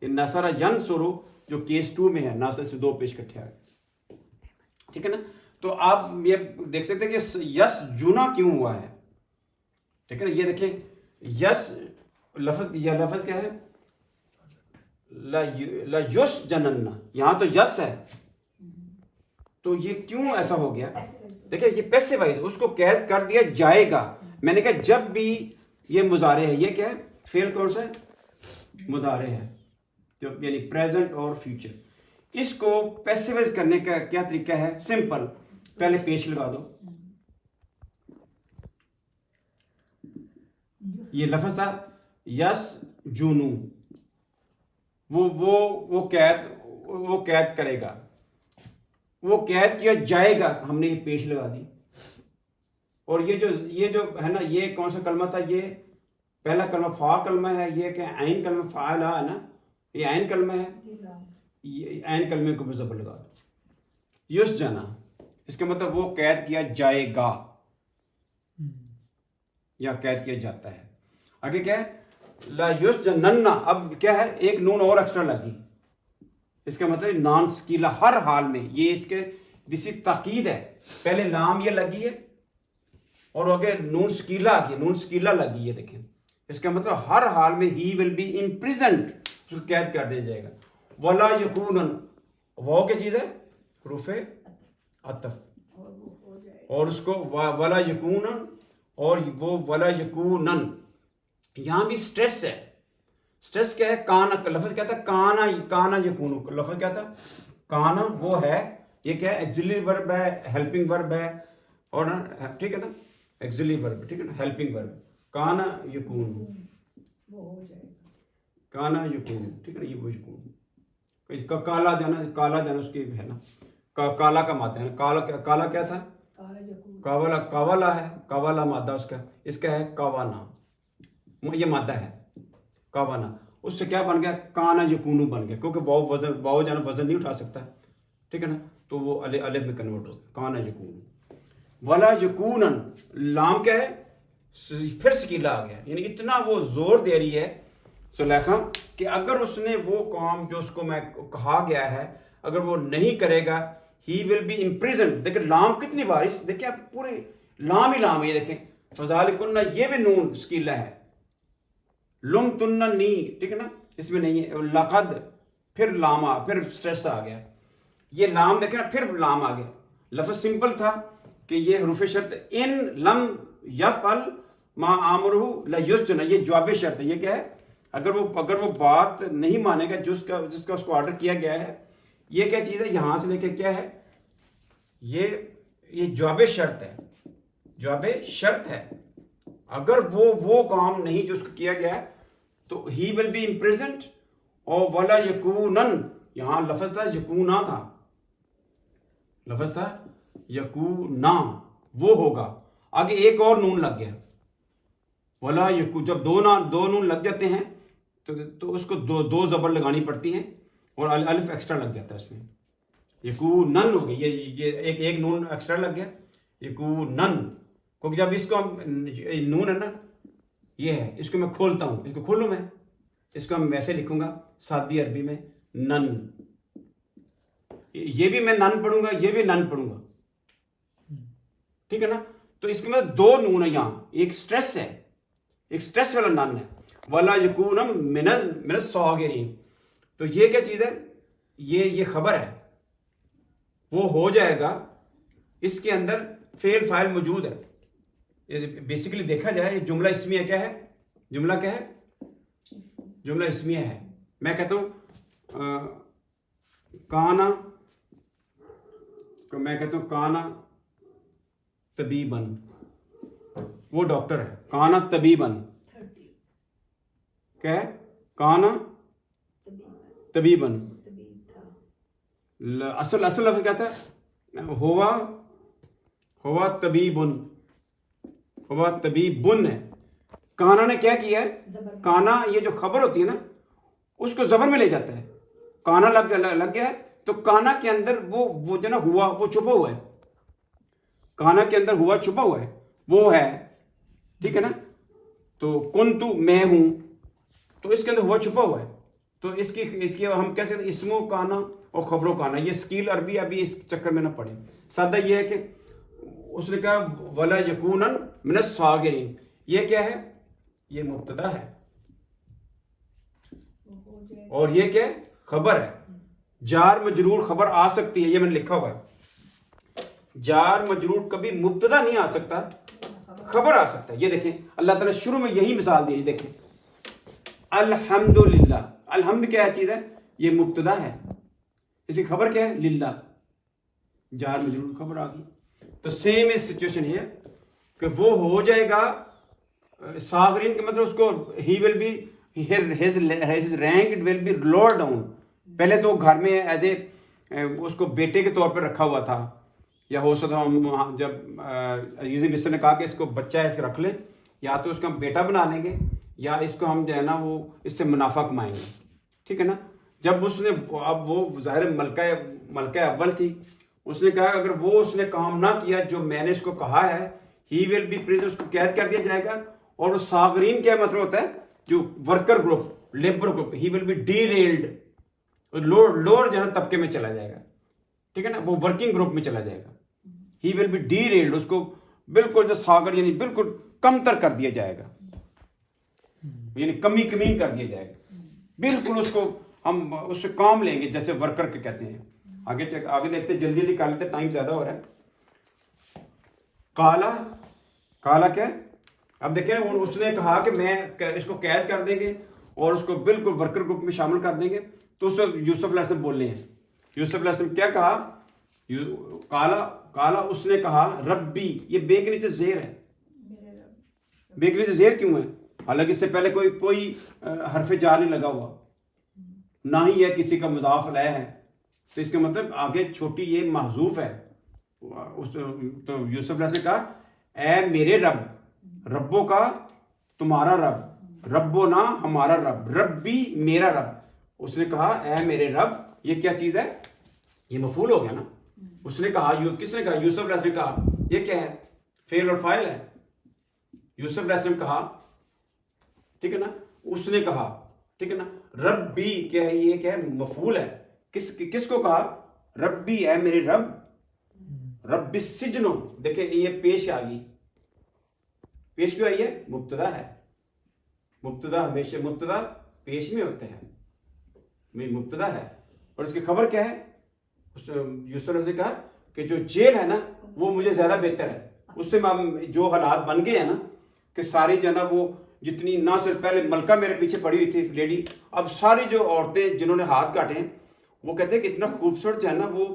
یہ ناصرہ ینصرو جو کیس 2 میں ہے، ناصر سے 2 پیش اکٹھے آ گئے. ٹھیک ہے نا. تو آپ یہ دیکھ سکتے ہیں کہ یس جونا کیوں ہوا ہے. ٹھیک ہے نا. یہ دیکھیں یس لفظ، یہ لفظ کیا ہے، لا یسجنن، یہاں تو یس ہے، تو یہ کیوں ایسا ہو گیا. دیکھیں یہ پیسے وائز اس کو قید کر دیا جائے گا. میں نے کہا جب بھی یہ مضارع ہے، یہ کیا ہے، فعل کون سا ہے، مضارع ہے، یعنی پریزنٹ اور فیوچر. اس کو پیسیوائز کرنے کا کیا طریقہ ہے، سمپل، پہلے پیش لگا دو. یہ لفظ تھا یس جونو، وہ قید کرے گا، وہ قید کیا جائے گا، ہم نے یہ پیش لگا دی. اور یہ جو ہے نا، یہ کون سا کلمہ تھا، یہ پہلا کلمہ فا کلمہ ہے، یہ کہ عین کلمہ فاعلہ ہے نا، یہ عین کلمہ ہے، یہ عین کلمے کو بھی زبر لگا دو. یس جنا، اس کا مطلب وہ قید کیا جائے گا یا قید کیا جاتا ہے. آگے کیا ہے، لا یسجنن، اب کیا ہے، ایک نون اور ایکسٹرا لگی، اس کا مطلب نان سکیلا، ہر حال میں. یہ اس کے کسی تاکید ہے، پہلے لام یہ لگی ہے اور آگے نون سکیلا آ گئی، نون سکیلا لگی ہے. دیکھیں اس کا مطلب ہر حال میں ہی ول بی امپریزنٹ، اس کو قید کر دیا جائے گا. ولا یکونن، وہ کیا چیز ہے، حروف عطف، اور اس کو ولا یکونن، اور وہ ولا یکونن، یہاں بھی سٹریس ہے. سٹریس کیا ہے، کانا، لفظ کیا تھا، کانا یکونو، لفظ کیا تھا، کانا وہ ہے، یہ کیا ہے، ایگزیلری ورب ہے، ہیلپنگ ورب ہے، اور ٹھیک ہے نا، ایگزیلری ورب، ٹھیک ہے نا، ہیلپنگ ورب، کانا یکونو، کانا یکونو، ٹھیک ہے نا. یہ وہ یکونو، کالا جانا اس کی ہے نا، کالا کا مادہ ہے نا، کالا کیا تھا، کاوالا ہے، کاوالا مادہ اس کا ہے کاوانا، یہ مادہ ہے کاوانا. اس سے کیا بن گیا، کانا یکونو بن گیا، کیونکہ واؤ جانا وزن نہیں اٹھا سکتا، ٹھیک ہے نا، تو وہ الف میں کنورٹ ہو گیا، کانا یکونو. ولا یکونن، لام کیا ہے، پھر سکیلا آ گیا، یعنی اتنا وہ زور دے رہی ہے زلیخا کہ اگر اس نے وہ کام جو اس کو میں کہا گیا ہے، اگر وہ نہیں کرے گا، ہی ول بی امپریزنڈ. دیکھیں لام کتنی بار، دیکھیں آپ پورے لام ہی لام ہے، یہ دیکھیں فذالکن، یہ بھی نون سکیلا ہے، لم تن نہیں، ٹھیک ہے نا، اس میں نہیں ہے. لقد، پھر لام پھر سٹریس آ گیا، یہ لام دیکھیں نا، پھر لام آ گیا. لفظ سمپل تھا کہ یہ حروف شرط، ان لم یفعل ما امرہ لیسجن، یہ جواب شرط ہے. یہ کیا ہے، اگر وہ بات نہیں مانے گا جس کا اس کو آرڈر کیا گیا ہے، یہ کیا چیز ہے، یہاں سے لے کے کیا ہے، یہ جواب شرط ہے، جواب شرط ہے. اگر وہ کام نہیں جو اس کو کیا گیا ہے تو ہی ول بی امپریزنٹ. اور ولا یکونن، یہاں لفظ تھا یکونا تھا، لفظ تھا یکونا، وہ ہوگا، آگے ایک اور نون لگ گیا، ولا یکو، جب دو نون لگ جاتے ہیں تو اس کو دو زبر لگانی پڑتی ہیں اور الف ایکسٹرا لگ جاتا ہے اس میں، یکونن ہو گئی، یہ ایک نون ایکسٹرا لگ گیا، یکونن، کیونکہ جب اس کو ہم نون ہے نا یہ ہے، اس کو میں کھولتا ہوں، اس کو کھولوں میں، اس کو ہم ویسے لکھوں گا سادی عربی میں نن، یہ بھی میں نن پڑھوں گا، یہ بھی نن پڑھوں گا، ٹھیک ہے نا؟ تو اس کے مطلب دو نون ہے یہاں، ایک سٹریس ہے، ایک سٹریس والا نن ہے، ولا یکونم من الصاغرین، تو یہ کیا چیز ہے؟ یہ خبر ہے، وہ ہو جائے گا، اس کے اندر فعل فاعل موجود ہے، بیسیکلی دیکھا جائے یہ جملہ اسمیہ کیا ہے؟ جملہ کیا ہے؟ جملہ اسمیہ ہے۔ میں کہتا ہوں کانا، میں کہتا ہوں کانا طبیبن، وہ ڈاکٹر ہے، کانا طبیبن، کیا ہے؟ کانا طبیبن، اصل لفظ کیا تھا؟ ہوا طبیبن، ہوا طبیبن ہے۔ کانا نے کیا کیا ہے؟ کانا یہ جو خبر ہوتی ہے نا اس کو زبر میں لے جاتا ہے، کانا لگ گیا ہے تو کانا کے اندر وہ جو نا ہوا وہ چھپا ہوا ہے، کانا کے اندر ہوا چھپا ہوا ہے، وہ ہے، ٹھیک ہے نا؟ تو کنتو میں ہوں، تو اس کے اندر ہوا چھپا ہوا ہے، تو اس کی ہم کیسے اسمو کانا اور خبروں کانا، یہ اسکیل عربی ابھی اس چکر میں نہ پڑے، سادہ یہ ہے کہ اس نے کہا ولا یکونن من الصاغرین، یہ کیا ہے؟ یہ مبتدا ہے اور یہ کیا ہے؟ خبر ہے، جار مجرور خبر آ سکتی ہے، یہ میں نے لکھا ہوا ہے، جار مجرور کبھی مبتدا نہیں آ سکتا، خبر آ سکتا ہے۔ یہ دیکھیں اللہ تعالیٰ شروع میں یہی مثال دی، دیکھیں الحمدللہ، الحمد کیا چیز ہے؟ یہ مبتدا ہے، اس کی خبر کیا ہے؟ للہ، جار مجرور خبر آ گئی۔ تو سیم اس سچویشن ہے کہ وہ ہو جائے گا صاغرین کے مطلب اس کو he will be his rank will be lower down، پہلے تو گھر میں ایز اے اس کو بیٹے کے طور پر رکھا ہوا تھا، یا ہو سکتا ہم جب عزیز مصر نے کہا کہ اس کو بچہ ہے اس کو رکھ لیں، یا تو اس کو ہم بیٹا بنا لیں گے یا اس کو ہم جو ہے نا وہ اس سے منافع کمائیں گے، ٹھیک ہے نا؟ جب اس نے اب وہ ظاہر ملکہ اول تھی، اس نے کہا اگر وہ اس نے کام نہ کیا جو میں نے اس کو کہا ہے، ہی ول بی پریزن، اس کو قید کر دیا جائے گا۔ اور صاغرین کیا مطلب ہوتا ہے؟ جو worker group, labour group, he will be derailed, lower جو ہے نا طبقے میں چلا جائے گا، ٹھیک ہے نا؟ وہ ورکنگ گروپ میں چلا جائے گا، ہی ول بی ڈی ریلڈ، اس کو بالکل جو صاغر یعنی بالکل کم تر کر دیا جائے گا، یعنی کمین کر دیا جائے گا، بالکل اس کو ہم اس سے کام لیں گے جیسے ورکر کے کہتے ہیں۔ آگے دیکھتے جلدی کر لیتے، ٹائم زیادہ ہو رہا ہے۔ کالا کیا ہے؟ اب دیکھیں اس نے کہا کہ میں اس کو قید کر دیں گے اور اس کو بالکل ورکر گروپ میں شامل کر دیں گے، تو اس وقت یوسف علیہ السلام بولنے ہیں، یوسف علیہ السلام کیا کہا؟ کالا اس نے کہا ربی، یہ بے کے نیچے زیر ہے، بے کے نیچے زیر کیوں ہے؟ حالانکہ اس سے پہلے کوئی حرف جار نہیں لگا ہوا، نہ ہی یہ کسی کا مضاف الیہ ہے، تو اس کا مطلب آگے چھوٹی یہ محذوف ہے۔ تو یوسف علیہ السلام نے کہا اے میرے رب، ربوں کا تمہارا رب، ربنا ہمارا رب، ربی میرا رب، اس نے کہا اے میرے رب، یہ کیا چیز ہے؟ یہ مفعول ہو گیا نا۔ اس نے کہا، کس نے کہا؟ یوسف علیہ السلام نے کہا، یہ کیا ہے؟ فعل اور فاعل ہے، یوسف علیہ السلام کہا، ٹھیک ہے نا؟ اس نے کہا، ٹھیک ہے نا؟ ربی کیا ہے؟ یہ کیا ہے؟ مفعول ہے، کس کو کہا؟ ربی، اے میرے رب، رب السجن، دیکھیں یہ پیش آ گئی، پیش کیوں آئی ہے؟ مبتدا ہے، مبتدا ہمیشہ مبتدا پیش میں ہوتے ہیں، مبتدا ہے، اور اس کی خبر کیا ہے؟ یوسف نے کہا کہ جو جیل ہے نا وہ مجھے زیادہ بہتر ہے، اس سے جو حالات بن گئے ہیں نا کہ ساری جو ہے نا وہ جتنی، نہ صرف پہلے ملکہ میرے پیچھے پڑی ہوئی تھی لیڈی، اب ساری جو عورتیں جنہوں نے ہاتھ کاٹے ہیں وہ کہتے ہیں کہ اتنا خوبصورت جو ہے نا وہ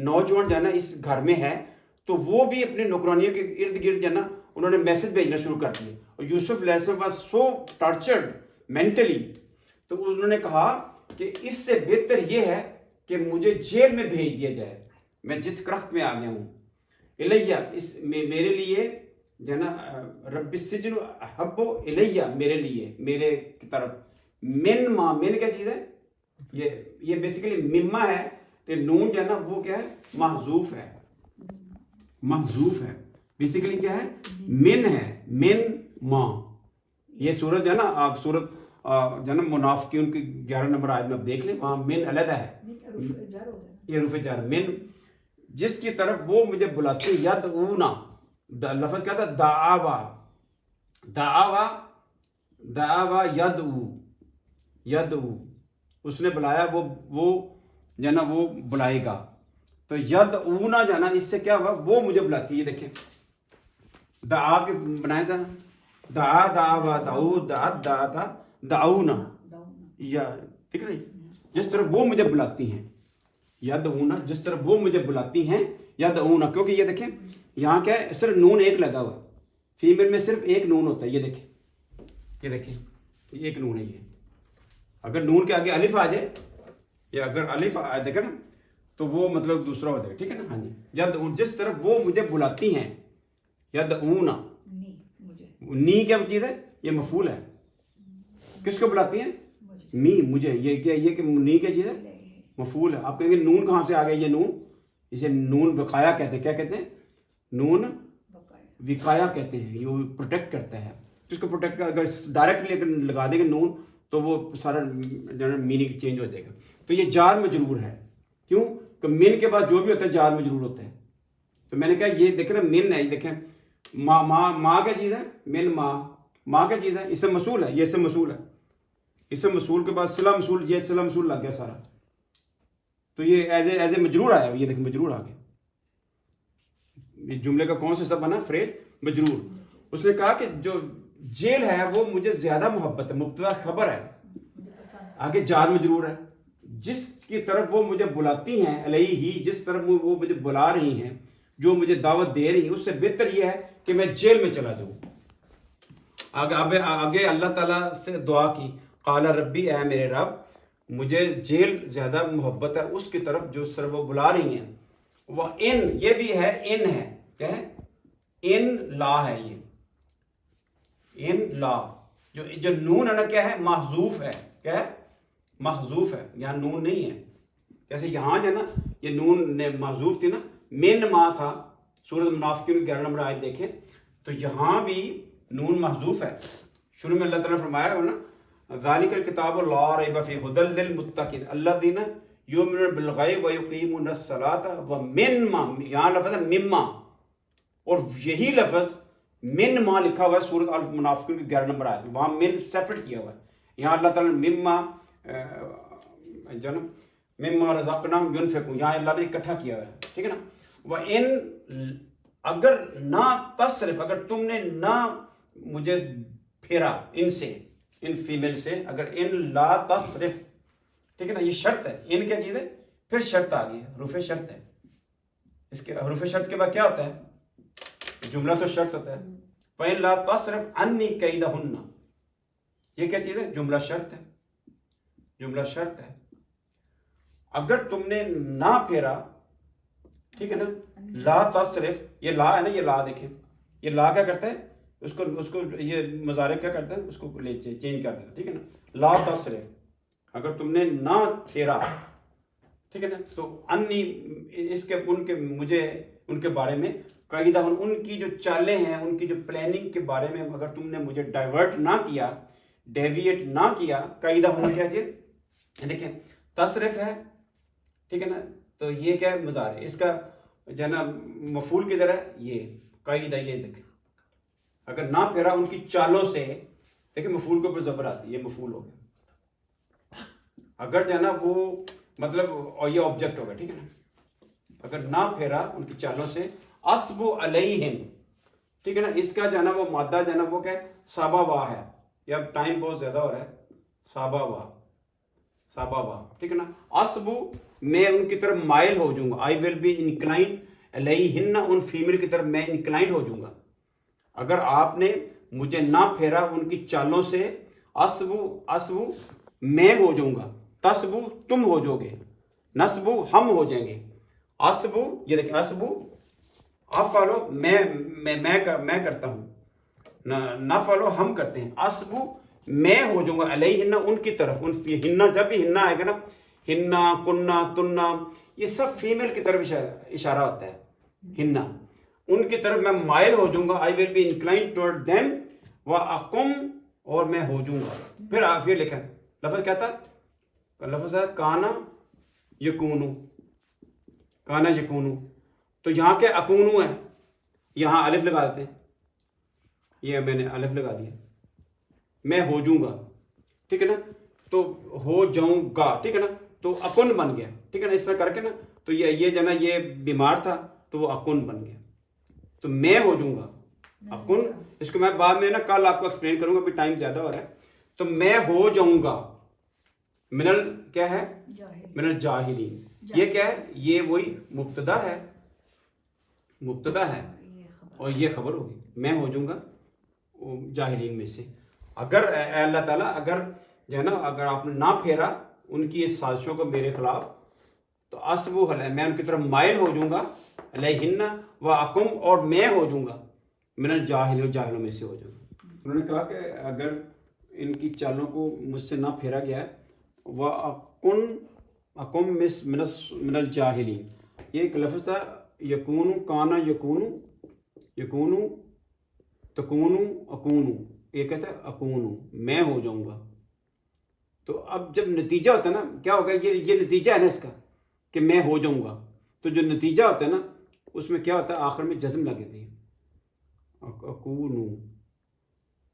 نوجوان جو ہے نا اس گھر میں ہے، تو وہ بھی اپنے نوکرانیوں کے ارد گرد جو ہے نا انہوں نے میسج بھیجنا شروع کر دیے، اور یوسف علیہ السلام واز سو ٹارچرڈ مینٹلی، تو انہوں نے کہا کہ اس سے بہتر یہ ہے کہ مجھے جیل میں بھیج دیا جائے، میں جس کرخت میں آ گیا ہوں، الیہ اس میرے لیے جو ہے نا، رب السجن احب الیہ میرے لیے، میرے کی طرف، من ما، من کیا چیز ہے؟ یہ بیسیکلی مما ہے، کہ نون جو ہے نا وہ کیا ہے؟ محذوف ہے، محذوف ہے، بیسیکلی کیا ہے؟ من ہے، من ما۔ یہ سورت جو ہے نا، آپ سورت جو ہے نا منافقین کی 11 نمبر آیت میں آپ دیکھ لیں، وہاں من علیحدہ ہے، یہ حروف جر، من جس کی طرف وہ مجھے بلاتے، یدعونا، لفظ کیا تھا؟ دعاوا، دعاوا، دعاوا یدعو، اس نے بلایا، وہ جو ہے نا وہ بلائے گا۔ تو یدعونا جو ہے نا، اس سے کیا ہوا؟ وہ مجھے بلاتی ہے۔ یہ دیکھیں دعا کے بنایا تھا، دعا، دعوا، دعو، دعت، دعتا، دعونا، یا ٹھیک ہے نا، جس طرح وہ مجھے بلاتی ہیں، یدعونا، جس طرح وہ مجھے بلاتی ہیں، یدعونا، کیونکہ یہ دیکھیں یہاں کیا ہے؟ صرف نون ایک لگا ہوا ہے، فیمیل میں صرف ایک نون ہوتا ہے، یہ دیکھیں، یہ دیکھیں، یہ ایک نون ہے۔ یہ اگر نون کے آگے الف آ جائے، یا اگر الف آ دیکھیں نا، تو وہ مطلب دوسرا ہو جائے، ٹھیک ہے نا؟ ہاں جی، یدعون، جس طرح وہ مجھے بلاتی ہیں، یدعونا، نی کیا چیز ہے؟ یہ مفعول ہے، کس کو بلاتی ہیں؟ می، مجھے، یہ کیا، یہ کہ نی کیا چیز ہے؟ مفعول ہے۔ آپ کہیں گے نون کہاں سے آ گیا؟ یہ نون، اسے نون وقایا کہتے ہیں۔ کیا کہتے ہیں؟ نون وقایا کہتے ہیں، یہ پروٹیکٹ کرتا ہے۔ جس کو پروٹیکٹ کر، اگر ڈائریکٹلی اگر لگا دیں گے نون، تو وہ سارا میننگ چینج ہو جائے گا۔ تو یہ جار مجرور ہے، کیوں کہ من کے بعد جو بھی ہوتا ہے جار مجرور ہوتا ہے۔ تو میں نے کہا یہ دیکھیں نا، من ہے، یہ دیکھیں ماں کیا چیز ہے؟ من ماں کیا چیز ہے؟ اسم موصول ہے، یہ اسم موصول ہے، اسم موصول کے بعد صلہ موصول، یہ صلہ موصول لگ گیا سارا، تو یہ ایز اے مجرور آیا، یہ دیکھیں مجرور آ گیا۔ اس جملے کا کون سا سب بنا؟ فریز مجرور۔ اس نے کہا کہ جو جیل ہے وہ مجھے زیادہ محبت ہے، مبتدا خبر ہے، آگے جار مجرور ہے، جس کی طرف وہ مجھے بلاتی ہیں، علیہ ہی، جس طرف وہ مجھے بلا رہی ہیں، جو مجھے دعوت دے رہی ہیں، اس سے بہتر یہ ہے کہ میں جیل میں چلا جاؤں۔ آگے اللہ تعالیٰ سے دعا کی، قال ربی، اے میرے رب، مجھے جیل زیادہ محبت ہے اس کی طرف جو سر وہ بلا رہی ہیں۔ وہ ان، یہ بھی ہے، ان ہے، کیا ہے؟ ان لا ہے، یہ ان لا، جو نون ہے نا کیا ہے؟ محذوف ہے، کیا ہے؟ محذوف ہے، یہاں نون نہیں ہے۔ جیسے یہاں جو ہے نا یہ نون محذوف تھی نا، من ما تھا، سورۃ منافقین 11 نمبر آیت دیکھیں، تو یہاں بھی نون محذوف ہے۔ شروع میں اللہ تعالیٰ نے فرمایا ہو نا، ذالک الکتاب لا ریب فیہ ھدی للمتقین الذین یؤمنون بالغیب ویقیمون الصلاۃ ومما، یہاں لفظ ہے مما، اور یہی لفظ من ما لکھا ہوا ہے سورۃ المنافقون کی 11 نمبر آیت میں، وہاں من سیپریٹ کیا ہوا ہے، یہاں اللہ تعالیٰ نے مما جو نا مما رزقناہم ینفقون، یہاں اللہ نے اکٹھا کیا ہوا ہے، ٹھیک ہے نا؟ وَإِن، اگر نہ تصرف، اگر تم نے نہ مجھے پھیرا ان سے، ان فیمیل سے، اگر ان لا تصرف، ٹھیک ہے نا؟ یہ شرط ہے، ان کیا چیز ہے؟ پھر شرط آ گئی ہے، حروف شرط ہے۔ اس کے حروف شرط کے بعد کیا ہوتا ہے؟ جملہ تو شرط ہوتا ہے۔ فَإِن لَا تَصْرِفْ عَنِّي كَيْدَهُنَّ، یہ کیا چیز ہے؟ جملہ شرط ہے، جملہ شرط ہے۔ اگر تم نے نہ پھیرا، ٹھیک ہے نا، لا تصرف، یہ لا ہے نا، یہ لا دیکھیں، یہ لا کیا کرتا ہے؟ اس کو یہ مضارع کیا کرتا ہے؟ اس کو چینج کر دیتا ہے، ٹھیک ہے نا؟ لا تصرف، اگر تم نے نہ پھیرا، ٹھیک ہے نا، تو انی، اس کے ان کے مجھے ان کے بارے میں، قاعدہ ان کی جو چالیں ہیں، ان کی جو پلاننگ کے بارے میں اگر تم نے مجھے ڈائیورٹ نہ کیا، ڈیویٹ نہ کیا، قاعدہ ہونا کیا چیز؟ دیکھیں تصرف ہے، ٹھیک ہے نا، تو یہ کیا ہے؟ مضارع، اس کا جو ہے نا مفعول کدھر ہے؟ یہ قاعدہ، یہ دیکھیں اگر نہ پھیرا ان کی چالوں سے، دیکھیں مفعول کے اوپر زبر آتی ہے، یہ مفعول ہو گیا۔ اگر جو ہے نا وہ مطلب، اور یہ آبجیکٹ ہوگا، ٹھیک ہے نا، اگر نہ پھیرا ان کی چالوں سے، اسب علیہم، ٹھیک ہے نا، اس کا جو ہے نا وہ مادہ جو ہے نا وہ کیا ہے؟ سابا وا ہے، یا ٹائم بہت زیادہ ہو رہا ہے، سابا وا، سابا وا، ٹھیک ہے نا، اسب، میں ان کی طرف مائل ہو جاؤں گا، آئی ول بی انکلائنڈ علیہن، ان فیمیل کی طرف میں انکلائنڈ ہو جاؤں گا۔ اگر آپ نے مجھے نہ پھیرا ان کی چالوں سے، اسبو میں ہو جاؤں گا، تسبو تم ہو جاؤ گے، نسبو ہم ہو جائیں گے، اسبو یہ دیکھیں اسبو افعلو میں کرتا ہوں، نفعلو ہم کرتے ہیں، اسبو میں ہو جاؤں گا علیہن ان کی طرف، ہننا جب بھی ہننا آئے گا نا، ہننا کننا تننا یہ سب فیمیل کی طرف اشارہ ہوتا ہے، ہننا ان کی طرف میں مائل ہو جاؤں گا، I will be inclined towards them واقم اور میں ہو جاؤں گا. پھر لکھا لفظ کیا تھا؟ لفظ ہے کانا یکونو، کانا یکونو. تو یہاں کے اکونو ہے، یہاں الف لگا دیتے ہیں، یہ میں نے الف لگا دیا، میں ہو جاؤں گا، ٹھیک ہے نا، تو ہو جاؤں گا، ٹھیک ہے نا، تو اکن بن گیا، ٹھیک ہے نا، اس طرح کر کے نا، تو یہ جو نا یہ بیمار تھا تو وہ اکن بن گیا، تو میں ہو جاؤں گا اکن. اس کو میں بعد میں نا کل آپ کو ایکسپلین کروں گا، ابھی ٹائم زیادہ ہو رہا ہے. تو میں ہو جاؤں گا منل کیا ہے؟ من الجاہلین. یہ کیا ہے؟ یہ وہی مبتدا ہے، مبتدا ہے اور یہ خبر ہوگی، میں ہو جاؤں گا جاہلین میں سے. اگر اے اللہ تعالیٰ اگر جو ہے نا اگر آپ نے نہ پھیرا ان کی اس سازشوں کو میرے خلاف، تو اسبو میں ان کی طرف مائل ہو جاؤں گا، علیہن و اقم اور میں ہو جاؤں گا من الجاہل جاہلوں میں سے ہو جاؤں گا. انہوں نے کہا کہ اگر ان کی چالوں کو مجھ سے نہ پھیرا گیا و اقم من الجاہلین، یہ ایک لفظ تھا یکونو، کانا یکونو، یکونو تکونو اکونو، یہ کہتا ہے اکونو میں ہو جاؤں گا. تو اب جب نتیجہ ہوتا ہے نا کیا ہوگا، یہ نتیجہ ہے نا اس کا کہ میں ہو جاؤں گا، تو جو نتیجہ ہوتا ہے نا اس میں کیا ہوتا ہے آخر میں جزم لگ جاتی ہے، اکونو.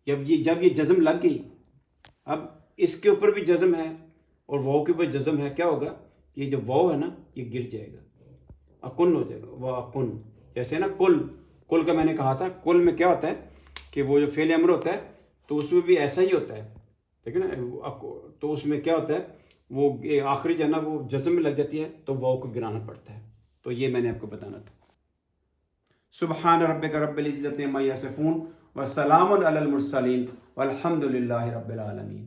جب یہ جزم لگ گئی، اب اس کے اوپر بھی جزم ہے اور واو کے اوپر جزم ہے، کیا ہوگا، یہ جو واو ہے نا یہ گر جائے گا، اکن ہو جائے گا، وہ اکن. جیسے نا کل کا میں نے کہا تھا، کل میں کیا ہوتا ہے کہ وہ جو فعل امر ہوتا ہے تو اس میں بھی ایسا ہی ہوتا ہے، ٹھیک ہے نا، تو اس میں کیا ہوتا ہے وہ آخری جو ہے نا وہ جزم میں لگ جاتی ہے تو واو کو گرانا پڑتا ہے. تو یہ میں نے آپ کو بتانا تھا. سبحان ربک رب العزت عما یصفون وسلام علی المرسلین والحمد للہ رب العالمین.